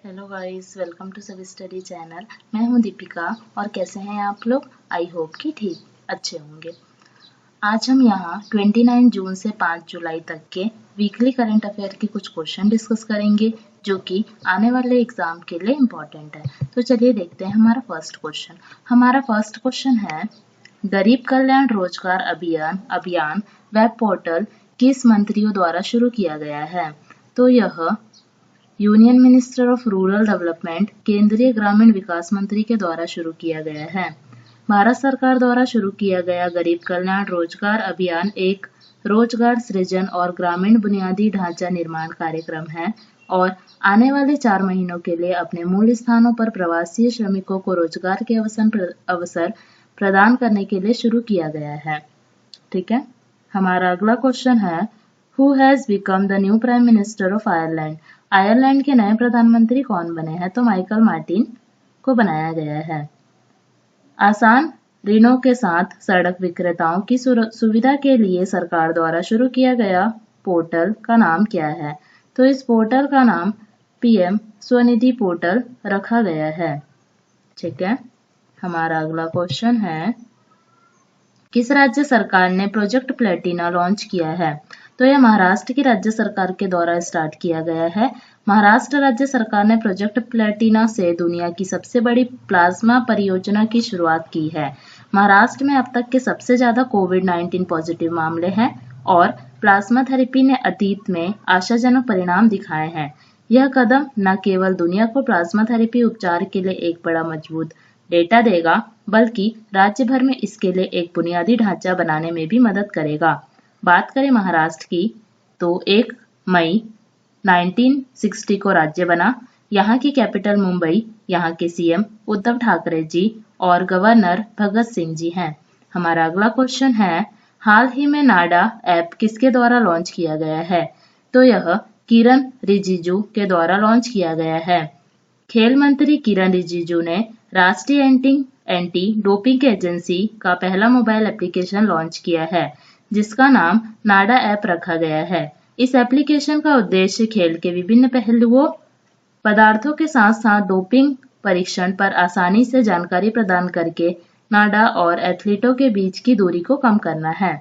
Hello guys, welcome to सभी study channel. मैं हूं दीपिका और कैसे हैं आप लोग? आई होप कि ठीक अच्छे होंगे। आज हम यहाँ 29 जून से 5 जुलाई तक के वीकली करंट अफेयर के कुछ क्वेश्चन डिस्कस करेंगे जो कि आने वाले एग्जाम के लिए इम्पोर्टेंट है। तो चलिए देखते हैं हमारा फर्स्ट क्वेश्चन। हमारा फर्स्ट क्वेश्चन है, गरीब कल्याण रोजगार अभियान वेब पोर्टल किस मंत्रियों द्वारा शुरू किया गया है? तो यह union minister of rural development केंद्रीय ग्रामीण विकास मंत्री के द्वारा शुरू किया गया है। भारत सरकार द्वारा शुरू किया गया गरीब कल्याण रोजगार अभियान एक रोजगार सृजन और ग्रामीण बुनियादी ढांचा निर्माण कार्यक्रम है और आने वाले 4 महीनों के लिए अपने मूल स्थानों पर प्रवासी श्रमिकों को रोजगार के अवसर प्रदान करने के लिए शुरू किया गया है। ठीक है, हमारा अगला क्वेश्चन है, who has become the new prime minister of Ireland? Ireland के नए प्रधानमंत्री कौन बने हैं? तो माइकल मार्टिन को बनाया गया है। आसान ऋणों के साथ सड़क विक्रेताओं की सुविधा के लिए सरकार द्वारा शुरू किया गया पोर्टल का नाम क्या है? तो इस पोर्टल का नाम पीएम स्वनिधि पोर्टल रखा गया है। ठीक है, हमारा अगला क्वेश्चन है, किस राज्य सरकार ने प्रोजेक्ट प्लेटिना लॉन्च किया है? तो यह महाराष्ट्र की राज्य सरकार के द्वारा स्टार्ट किया गया है। महाराष्ट्र राज्य सरकार ने प्रोजेक्ट प्लेटिना से दुनिया की सबसे बड़ी प्लाज्मा परियोजना की शुरुआत की है। महाराष्ट्र में अब तक के सबसे ज्यादा कोविड-19 पॉजिटिव मामले हैं और प्लाज्मा थेरेपी ने अतीत में आशाजनक परिणाम दिखाए हैं। यह कदम न केवल दुनिया को प्लाज्मा थेरेपी उपचार के लिए एक बड़ा मजबूत डेटा देगा, बल्कि राज्य भर में इसके लिए एक बुनियादी ढांचा बनाने में भी मदद करेगा। बात करें महाराष्ट्र की, तो 1 मई 1960 को राज्य बना। यहाँ की कैपिटल मुंबई, यहाँ के सीएम उद्धव ठाकरे जी और गवर्नर भगत सिंह जी हैं। हमारा अगला क्वेश्चन है, हाल ही में नाडा ऐप किसके द्वारा लॉन्च किया गया है? तो यह किरण रिजिजू के द्वारा लॉन्च किया गया है। खेल मंत्री किरण रिजिजू ने राष्ट्रीय एंटी डोपिंग एजेंसी का पहला मोबाइल एप्लीकेशन लॉन्च किया है, जिसका नाम नाडा ऐप रखा गया है। इस एप्लीकेशन का उद्देश्य खेल के विभिन्न पहलुओं, पदार्थों के साथ साथ डोपिंग परीक्षण पर आसानी से जानकारी प्रदान करके नाडा और एथलीटों के बीच की दूरी को कम करना है।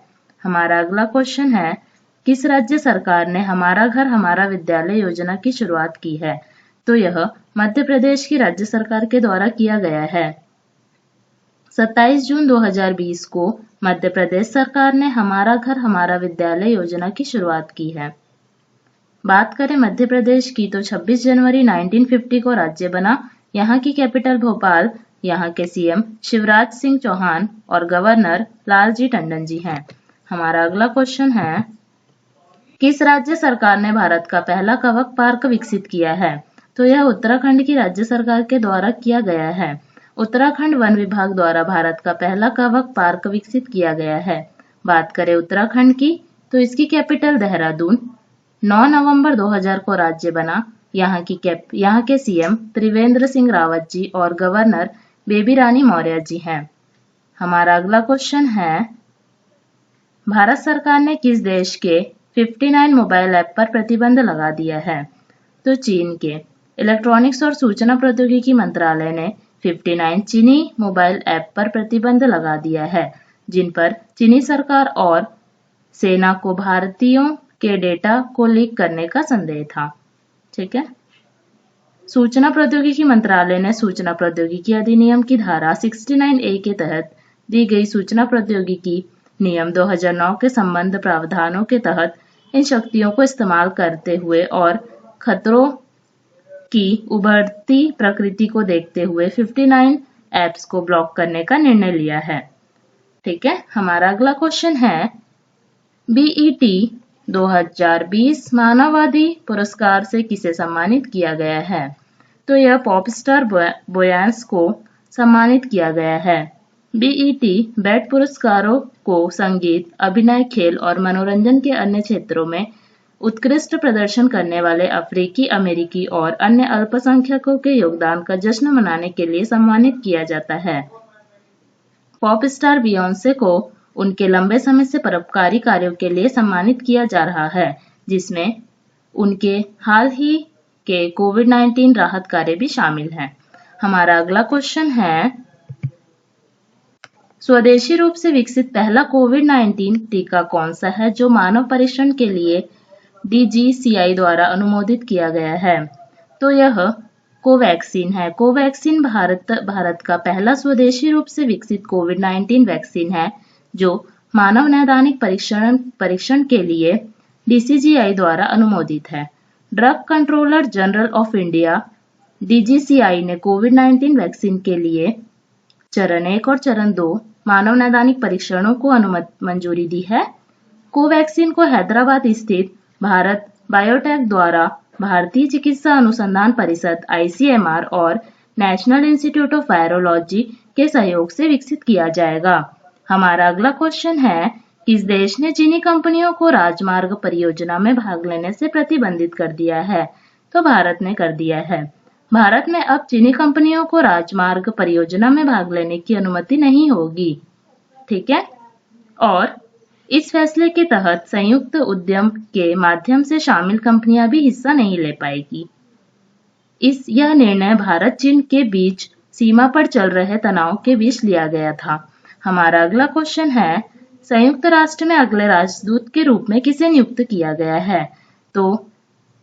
हमारा अगला क्वेश्चन है, किस राज्य सरकार ने हमारा घर हमारा विद्यालय योजना की शुरुआत की है? तो यह मध्य प्रदेश की राज्य सरकार के द्वारा किया गया है। 27 जून 2020 को मध्य प्रदेश सरकार ने हमारा घर हमारा विद्यालय योजना की शुरुआत की है। बात करें मध्य प्रदेश की, तो 26 जनवरी 1950 को राज्य बना। यहाँ की कैपिटल भोपाल, यहाँ के सीएम शिवराज सिंह चौहान और गवर्नर लालजी टंडन जी हैं। हमारा अगला क्वेश्चन है, किस राज्य सरकार ने भारत का पहला कवक पार्क विकसित किया है? तो यह उत्तराखंड की राज्य सरकार के द्वारा किया गया है। उत्तराखंड वन विभाग द्वारा भारत का पहला कवक पार्क विकसित किया गया है। बात करें उत्तराखंड की, तो इसकी कैपिटल देहरादून, 9 नवंबर 2000 को राज्य बना। यहाँ के सीएम त्रिवेंद्र सिंह रावत जी और गवर्नर बेबी रानी मौर्य जी हैं। हमारा अगला क्वेश्चन है, भारत सरकार ने किस देश के 59 मोबाइल ऐप पर प्रतिबंध लगा दिया है? तो चीन के इलेक्ट्रॉनिक्स और सूचना प्रौद्योगिकी मंत्रालय ने 59 चीनी मोबाइल ऐप पर प्रतिबंध लगा दिया है, जिन पर चीनी सरकार और सेना को भारतीयों के डेटा को लीक करने का संदेह था। ठीक है, सूचना प्रौद्योगिकी मंत्रालय ने सूचना प्रौद्योगिकी अधिनियम की धारा 69A के तहत दी गई सूचना प्रौद्योगिकी नियम 2009 के संबंध प्रावधानों के तहत इन शक्तियों को इस्तेमाल करते हुए और खतरों की उभरती प्रकृति को देखते हुए 59 ऐप्स को ब्लॉक करने का निर्णय लिया है। ठीक है, हमारा अगला क्वेश्चन है, बीईटी 2020 मानववादी पुरस्कार से किसे सम्मानित किया गया है? तो यह पॉप स्टार बोयांस को सम्मानित किया गया है। बीईटी बैट पुरस्कारों को संगीत, अभिनय, खेल और मनोरंजन के अन्य क्षेत्रों में उत्कृष्ट प्रदर्शन करने वाले अफ्रीकी अमेरिकी और अन्य अल्पसंख्यकों के योगदान का जश्न मनाने के लिए सम्मानित किया जाता है। पॉप स्टार बियोंसे को उनके लंबे समय से परोपकारी कार्यों के लिए सम्मानित किया जा रहा है, जिसमें उनके हाल ही के कोविड-19 राहत कार्य भी शामिल हैं। हमारा अगला क्वेश्चन है, स्वदेशी रूप से विकसित पहला कोविड-19 टीका कौन सा है जो मानव परीक्षण के लिए DGCI द्वारा अनुमोदित किया गया है? तो यह कोवैक्सीन है। कोवैक्सीन भारत का पहला स्वदेशी रूप से विकसित कोविड-19 वैक्सीन है जो मानव नैदानिक परीक्षण के लिए DCGI द्वारा अनुमोदित है। Drug controller general of India DGCI ने कोविड-19 वैक्सीन के लिए चरण 1 और चरण 2 मानव नैदानिक परीक्षणों को मंजूरी दी है। कोवैक्सीन को हैदराबाद स्थित भारत बायोटेक द्वारा भारतीय चिकित्सा अनुसंधान परिषद ICMR और नेशनल इंस्टीट्यूट ऑफ वायरोलॉजी के सहयोग से विकसित किया जाएगा। हमारा अगला क्वेश्चन है, किस देश ने चीनी कंपनियों को राजमार्ग परियोजना में भाग लेने से प्रतिबंधित कर दिया है? तो भारत ने कर दिया है। भारत में अब चीनी कंपनियों को राजमार्ग परियोजना में भाग लेने की अनुमति नहीं होगी। ठीक है, और इस फैसले के तहत संयुक्त उद्यम के माध्यम से शामिल कंपनियां भी हिस्सा नहीं ले पाएगी। यह निर्णय भारत चीन के बीच सीमा पर चल रहे तनाव के बीच लिया गया था। हमारा अगला क्वेश्चन है, संयुक्त राष्ट्र में अगले राजदूत के रूप में किसे नियुक्त किया गया है? तो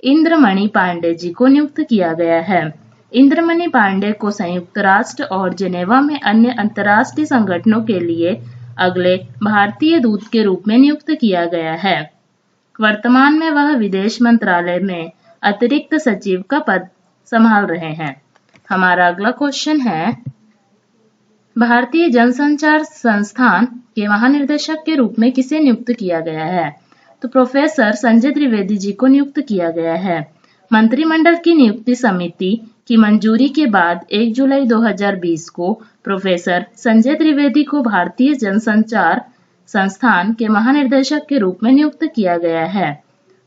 इंद्रमणि पांडे जी को नियुक्त किया गया है। इंद्रमणि पांडे को संयुक्त राष्ट्र और जेनेवा में अन्य अंतर्राष्ट्रीय संगठनों के लिए अगले भारतीय दूत के रूप में नियुक्त किया गया है। वर्तमान में वह विदेश मंत्रालय में अतिरिक्त सचिव का पद संभाल रहे हैं। हमारा अगला क्वेश्चन है, भारतीय जनसंचार संस्थान के महानिदेशक के रूप में किसे नियुक्त किया गया है? तो प्रोफेसर संजय त्रिवेदी जी को नियुक्त किया गया है। मंत्रिमंडल की नियुक्ति समिति की मंजूरी के बाद 1 जुलाई 2020 को प्रोफेसर संजय त्रिवेदी को भारतीय जनसंचार संस्थान के महानिदेशक के रूप में नियुक्त किया गया है।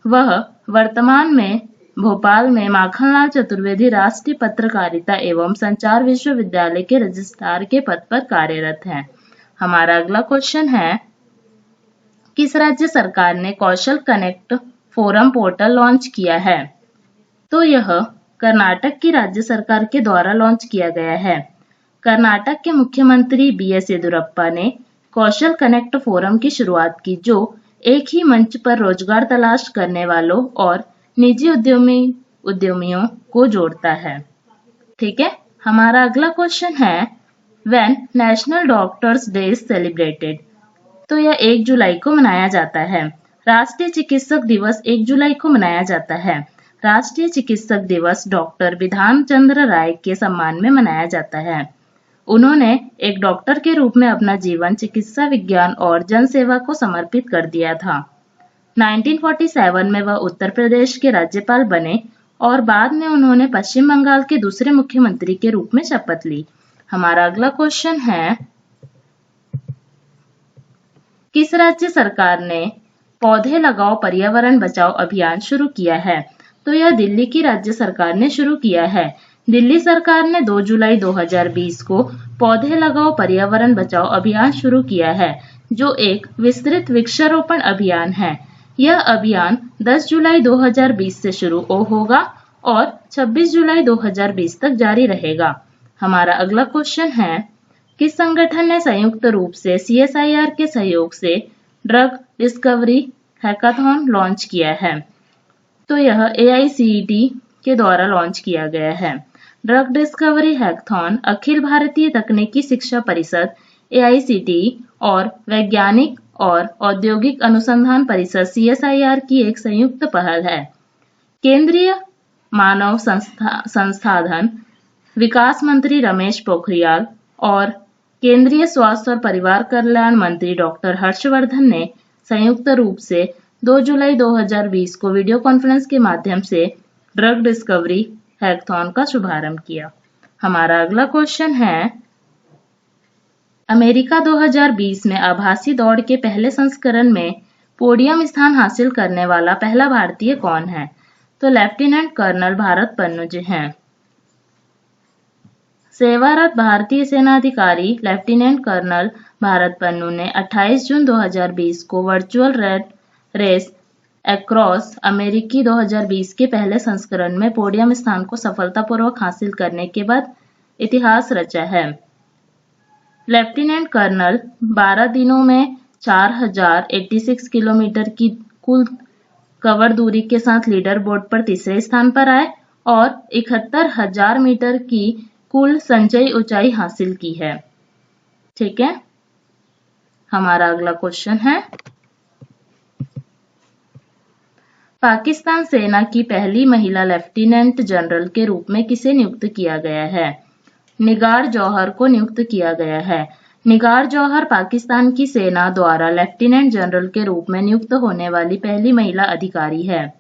वह वर्तमान में भोपाल में माखनलाल चतुर्वेदी राष्ट्रीय पत्रकारिता एवं संचार विश्वविद्यालय के रजिस्ट्रार के पद पर कार्यरत हैं। हमारा अगला क्वेश्चन है, किस राज्य सरकार ने कौशल कनेक्ट फोरम पोर्टल लॉन्च किया है? तो यह कर्नाटक की राज्य सरकार के द्वारा लॉन्च किया गया है। कर्नाटक के मुख्यमंत्री BS येदियुरप्पा ने कौशल कनेक्ट फोरम की शुरुआत की, जो एक ही मंच पर रोजगार तलाश करने वालों और निजी उद्यमियों को जोड़ता है। ठीक है, हमारा अगला क्वेश्चन है, when national doctors day is celebrated? तो यह 1 जुलाई को मनाया जाता है। राष्ट्रीय चिकित्सक दिवस 1 जुलाई को मनाया जाता है। राष्ट्रीय चिकित्सक दिवस डॉक्टर विधान चंद्र राय के सम्मान में मनाया जाता है। उन्होंने एक डॉक्टर के रूप में अपना जीवन चिकित्सा विज्ञान और जनसेवा को समर्पित कर दिया था। 1947 में वह उत्तर प्रदेश के राज्यपाल बने और बाद में उन्होंने पश्चिम बंगाल के दूसरे मुख्यमंत्री के रूप में शपथ ली। हमारा अगला क्वेश्चन है, किस राज्य सरकार ने पौधे लगाओ पर्यावरण बचाओ अभियान शुरू किया है? तो यह दिल्ली की राज्य सरकार ने शुरू किया है। दिल्ली सरकार ने 2 जुलाई 2020 को पौधे लगाओ पर्यावरण बचाओ अभियान शुरू किया है, जो एक विस्तृत वृक्षारोपण अभियान है। यह अभियान 10 जुलाई 2020 से शुरू होगा और 26 जुलाई 2020 तक जारी रहेगा। हमारा अगला क्वेश्चन है, किस संगठन ने संयुक्त रूप से CSIR के सहयोग से ड्रग डिस्कवरी हैकाथॉन लॉन्च किया है? तो यह AICTE के द्वारा लॉन्च किया गया है। Drug discovery hackathon Akhil Bharatiya तकनीकी शिक्षा परिषद AICTE और वैज्ञानिक और औद्योगिक अनुसंधान परिषद CSIR की एक संयुक्त पहल है। केंद्रीय मानव संसाधन विकास मंत्री रमेश पोखरियाल और केंद्रीय स्वास्थ्य और परिवार कल्याण मंत्री डॉक्टर हर्षवर्धन ने संयुक्त रूप से 2 जुलाई 2020 को वीडियो कॉन्फ्रेंस के माध्यम से ड्रग डिस्कवरी हैकाथॉन का शुभारंभ किया। हमारा अगला क्वेश्चन है, अमेरिका 2020 में आभासी दौड़ के पहले संस्करण में पोडियम स्थान हासिल करने वाला पहला भारतीय कौन है? तो लेफ्टिनेंट कर्नल भारत पन्नू जी हैं। सेवारत भारतीय सेना अधिकारी लेफ्टिनेंट कर्नल भारत पन्नू ने 28 जून 2020 को वर्चुअल रेड रेस एक्रॉस अमेरिकी 2020 के पहले संस्करण में पोडियम स्थान को सफलतापूर्वक हासिल करने के बाद इतिहास रचा है। लेफ्टिनेंट कर्नल 12 दिनों में 4086 किलोमीटर की कुल कवर दूरी के साथ लीडर बोर्ड पर तीसरे स्थान पर आए और 71,000 मीटर की कुल संचयी ऊंचाई हासिल की है। ठीक है, हमारा अगला क्वेश्चन है, पाकिस्तान सेना की पहली महिला लेफ्टिनेंट जनरल के रूप में किसे नियुक्त किया गया है? निगार जौहर को नियुक्त किया गया है। निगार जौहर पाकिस्तान की सेना द्वारा लेफ्टिनेंट जनरल के रूप में नियुक्त होने वाली पहली महिला अधिकारी है।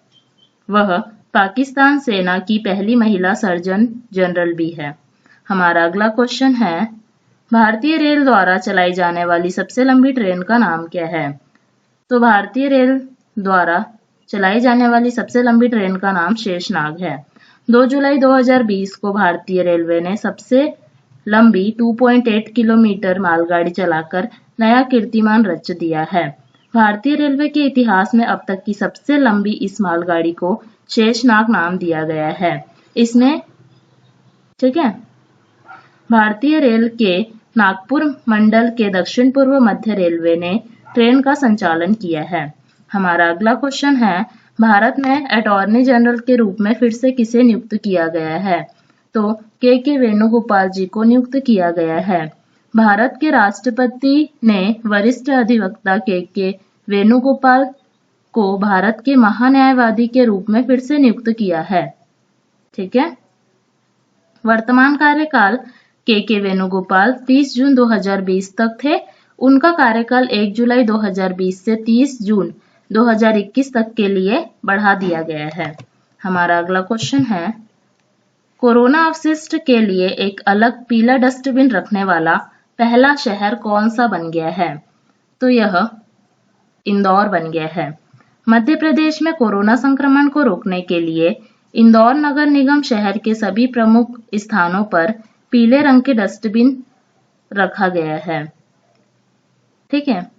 वह पाकिस्तान सेना की पहली महिला सर्जन जनरल भी है। हमारा अगला क्वेश्चन है, भारतीय रेल द्वारा चलाई जाने वाली सबसे लंबी ट्रेन का नाम क्या है? तो भारतीय रेल द्वारा चलाई जाने वाली सबसे लंबी ट्रेन का नाम शेषनाग है। 2 जुलाई 2020 को भारतीय रेलवे ने सबसे लंबी 2.8 किलोमीटर मालगाड़ी चलाकर नया कीर्तिमान रच दिया है। भारतीय रेलवे के इतिहास में अब तक की सबसे लंबी इस मालगाड़ी को शेषनाग नाम दिया गया है। इसमें ठीक है, भारतीय रेल के नागपुर मंडल के दक्षिण पूर्व मध्य रेलवे ने ट्रेन का संचालन किया है। हमारा अगला क्वेश्चन है, भारत में अटॉर्नी जनरल के रूप में फिर से किसे नियुक्त किया गया है? तो के वेणुगोपाल जी को नियुक्त किया गया है। भारत के राष्ट्रपति ने वरिष्ठ अधिवक्ता के वेणुगोपाल को भारत के महान्यायवादी के रूप में फिर से नियुक्त किया है। ठीक है, वर्तमान कार्यकाल के वेणुगोपाल 30 जून 2020 तक थे। उनका कार्यकाल 1 जुलाई 2020 से 30 जून 2021 तक के लिए बढ़ा दिया गया है। हमारा अगला क्वेश्चन है, कोरोना अवशिष्ट के लिए एक अलग पीला डस्टबिन रखने वाला पहला शहर कौन सा बन गया है? तो यह इंदौर बन गया है। मध्य प्रदेश में कोरोना संक्रमण को रोकने के लिए इंदौर नगर निगम शहर के सभी प्रमुख स्थानों पर पीले रंग के डस्टबिन रखा गया है। ठीक है,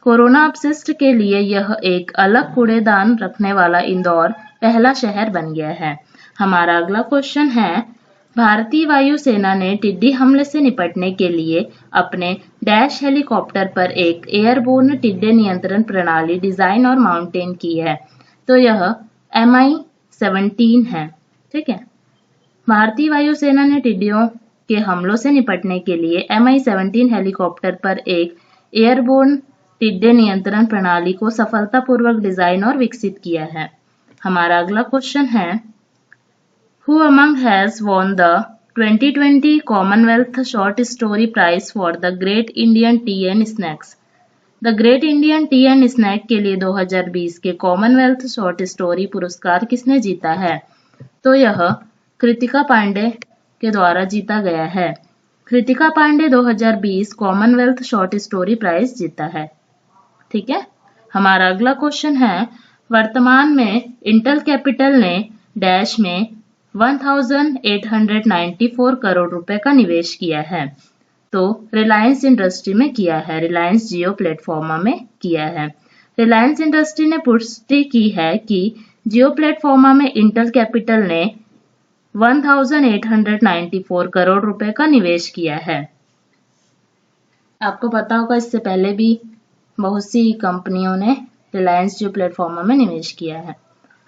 कोरोना अपशिष्ट के लिए यह एक अलग कूड़ेदान रखने वाला इंदौर पहला शहर बन गया है। हमारा अगला क्वेश्चन है, भारतीय वायुसेना ने टिड्डी हमले से निपटने के लिए अपने डैश हेलीकॉप्टर पर एक एयरबोर्न टिड्डे नियंत्रण प्रणाली डिजाइन और माउंटेन की है। तो यह MI-17 है। ठीक है, भारतीय वायुसेना ने टिड्डियों के हमलों से निपटने के लिए MI-17 हेलीकॉप्टर पर एक एयरबोर्न टिड्डे नियंत्रण प्रणाली को सफलतापूर्वक डिजाइन और विकसित किया है। हमारा अगला क्वेश्चन है, Who among has won the 2020 Commonwealth Short Story Prize for the Great Indian Tea and Snacks? The Great Indian Tea and Snack के लिए 2020 के कॉमनवेल्थ शॉर्ट स्टोरी पुरस्कार किसने जीता है? तो यह कृतिका पांडे के द्वारा जीता गया है। Kritika Pandey 2020 Commonwealth short story prize जीता है। ठीक है, हमारा अगला क्वेश्चन है, वर्तमान में इंटेल कैपिटल ने डैश में 1894 करोड़ रुपए का निवेश किया है। तो रिलायंस इंडस्ट्री में किया है, रिलायंस जियो प्लेटफॉर्मा में किया है। रिलायंस इंडस्ट्री ने पुष्टि की है कि जियो प्लेटफॉर्मा में इंटेल कैपिटल ने 1894 करोड़ रुपए का निवेश किया है। आपको पता होगा, इससे पहले भी बहुत सी कंपनियों ने रिलायंस जियो प्लेटफॉर्मा में निवेश किया है।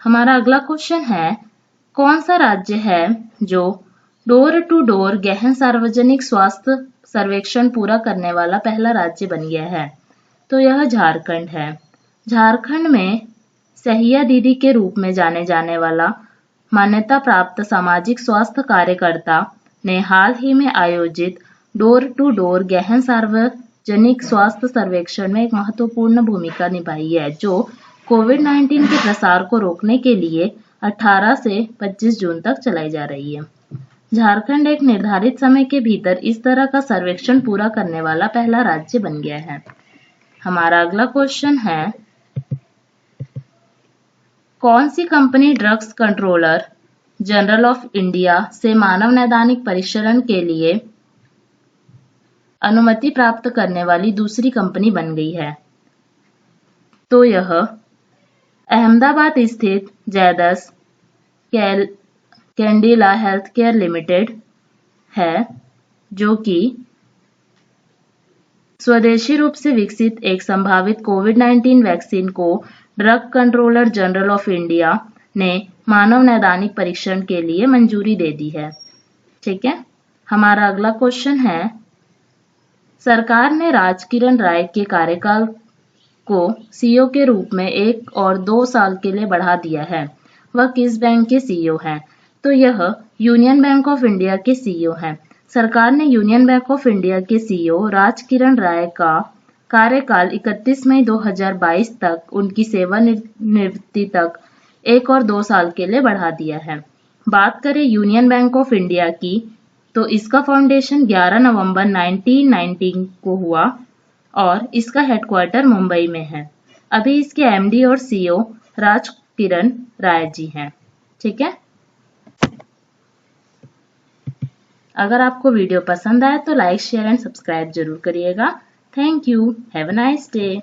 हमारा अगला क्वेश्चन है, कौन सा राज्य है जो डोर टू डोर गहन सार्वजनिक स्वास्थ्य सर्वेक्षण पूरा करने वाला पहला राज्य बन गया है? तो यह झारखंड है। झारखंड में सहिया दीदी के रूप में जाने जाने वाला मान्यता प्राप्त सामाजिक स्वास्थ्य कार्यकर्ता ने हाल ही में आयोजित डोर टू डोर गहन सार्वजनिक स्वास्थ्य सर्वेक्षण में एक महत्वपूर्ण भूमिका निभाई है, जो कोविड-19 के प्रसार को रोकने के लिए 18 से 25 जून तक चलाई जा रही है। झारखंड एक निर्धारित समय के भीतर इस तरह का सर्वेक्षण पूरा करने वाला पहला राज्य बन गया है। हमारा अगला क्वेश्चन है, कौन सी company drugs controller general of India से मानव नैदानिक परीक्षण के लिए अनुमति प्राप्त करने वाली दूसरी कंपनी बन गई है? तो यह अहमदाबाद स्थित जैदस कैंडिला हेल्थ केयर लिमिटेड है, जो कि स्वदेशी रूप से विकसित एक संभावित कोविड-19 वैक्सीन को drug controller general of India ने मानव नैदानिक परीक्षण के लिए मंजूरी दे दी है। ठीक है, हमारा अगला क्वेश्चन है, सरकार ने राजकिरण राय के कार्यकाल को सीईओ के रूप में 1 और 2 साल के लिए बढ़ा दिया है। वह किस बैंक के सीईओ हैं? तो यह यूनियन बैंक ऑफ इंडिया के सीईओ हैं। सरकार ने यूनियन बैंक ऑफ इंडिया के सीईओ राजकिरण राय का कार्यकाल 31 मई 2022 तक उनकी सेवानिवृत्ति तक 1 और 2 साल के लिए बढ़ा दिया है। बात करें यूनियन बैंक ऑफ इंडिया की, तो इसका फाउंडेशन 11 नवंबर 1919 को हुआ और इसका हेडक्वार्टर मुंबई में है। अभी इसके एमडी और सीईओ राजकिरण राय जी हैं। ठीक है, अगर आपको वीडियो पसंद आए तो लाइक, शेयर एंड सब्सक्राइब जरूर करिएगा। Thank you. Have a nice day.